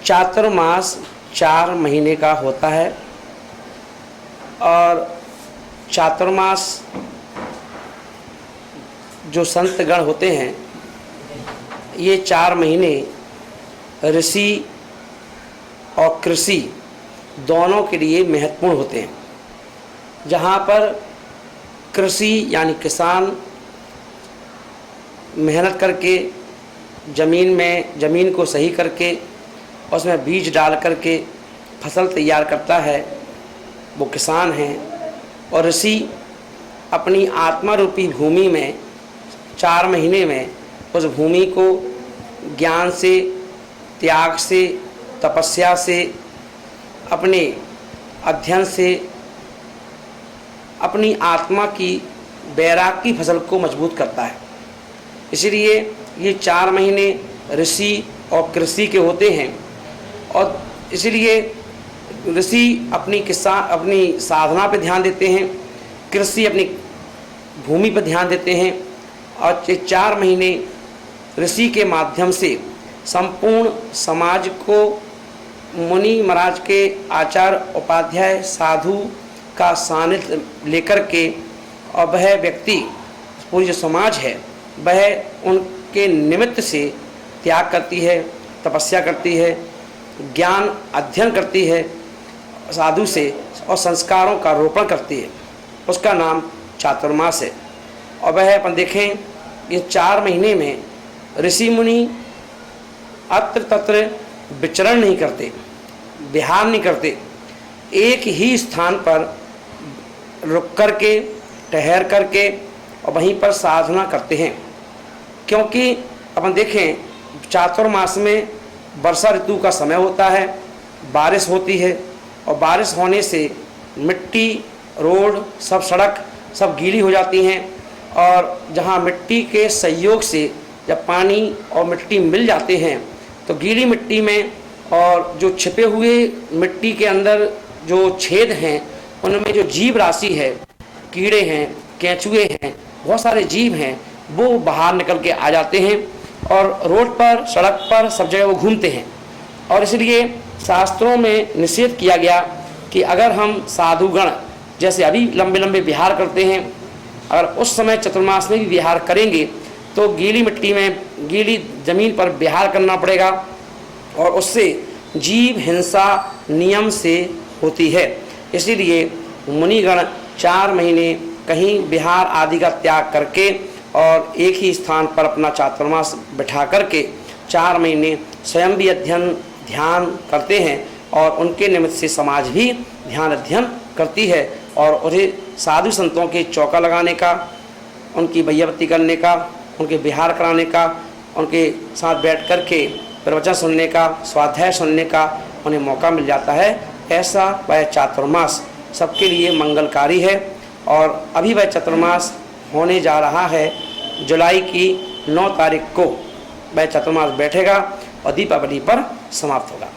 चातुर्मास 4 महीने का होता है और चातुर्मास जो संतगण होते हैं ये 4 महीने ऋषि और कृषि दोनों के लिए महत्वपूर्ण होते हैं। जहाँ पर कृषि यानी किसान मेहनत करके ज़मीन को सही करके उसमें बीज डाल करके फसल तैयार करता है, वो किसान हैं। और ऋषि अपनी आत्मा रूपी भूमि में 4 महीने में उस भूमि को ज्ञान से, त्याग से, तपस्या से, अपने अध्ययन से अपनी आत्मा की वैराग की फसल को मजबूत करता है। इसलिए ये 4 महीने ऋषि और कृषि के होते हैं और इसलिए ऋषि अपनी साधना पे ध्यान देते हैं, कृषि अपनी भूमि पर ध्यान देते हैं। और ये 4 महीने ऋषि के माध्यम से संपूर्ण समाज को मुनि महाराज के आचार्य उपाध्याय साधु का सानिध्य लेकर के और वह व्यक्ति पूरी जो समाज है वह उनके निमित्त से त्याग करती है, तपस्या करती है, ज्ञान अध्ययन करती है साधु से और संस्कारों का रोपण करती है। उसका नाम चातुर्मास है। और वह अपन देखें ये 4 महीने में ऋषि मुनि अत्र तत्र विचरण नहीं करते, विहार नहीं करते, एक ही स्थान पर रुक करके ठहर करके और वहीं पर साधना करते हैं। क्योंकि अपन देखें चातुर्मास में वर्षा ऋतु का समय होता है, बारिश होती है और बारिश होने से मिट्टी, रोड, सब सड़क सब गीली हो जाती हैं। और जहाँ मिट्टी के सहयोग से जब पानी और मिट्टी मिल जाते हैं तो गीली मिट्टी में और जो छिपे हुए मिट्टी के अंदर जो छेद हैं उनमें जो जीव राशि है, कीड़े हैं, केंचुए हैं, बहुत सारे जीव हैं, वो बाहर निकल के आ जाते हैं और रोड पर, सड़क पर सब जगह वो घूमते हैं। और इसलिए शास्त्रों में निषेध किया गया कि अगर हम साधुगण जैसे अभी लंबे लंबे विहार करते हैं, अगर उस समय चतुर्मास में भी विहार करेंगे तो गीली मिट्टी में, गीली ज़मीन पर विहार करना पड़ेगा और उससे जीव हिंसा नियम से होती है। इसीलिए मुनिगण 4 महीने कहीं विहार आदि का त्याग करके और एक ही स्थान पर अपना चातुर्मास बिठा करके 4 महीने स्वयं भी अध्ययन ध्यान करते हैं और उनके निमित्त से समाज भी ध्यान अध्ययन करती है। और उन्हें साधु संतों के चौका लगाने का, उनकी भैयावती करने का, उनके विहार कराने का, उनके साथ बैठ कर के प्रवचन सुनने का, स्वाध्याय सुनने का उन्हें मौका मिल जाता है। ऐसा वह चातुर्मास सबके लिए मंगलकारी है। और अभी वह चातुर्मास होने जा रहा है जुलाई की 9 तारीख को वह चातुर्मास बैठेगा और दीपावली पर समाप्त होगा।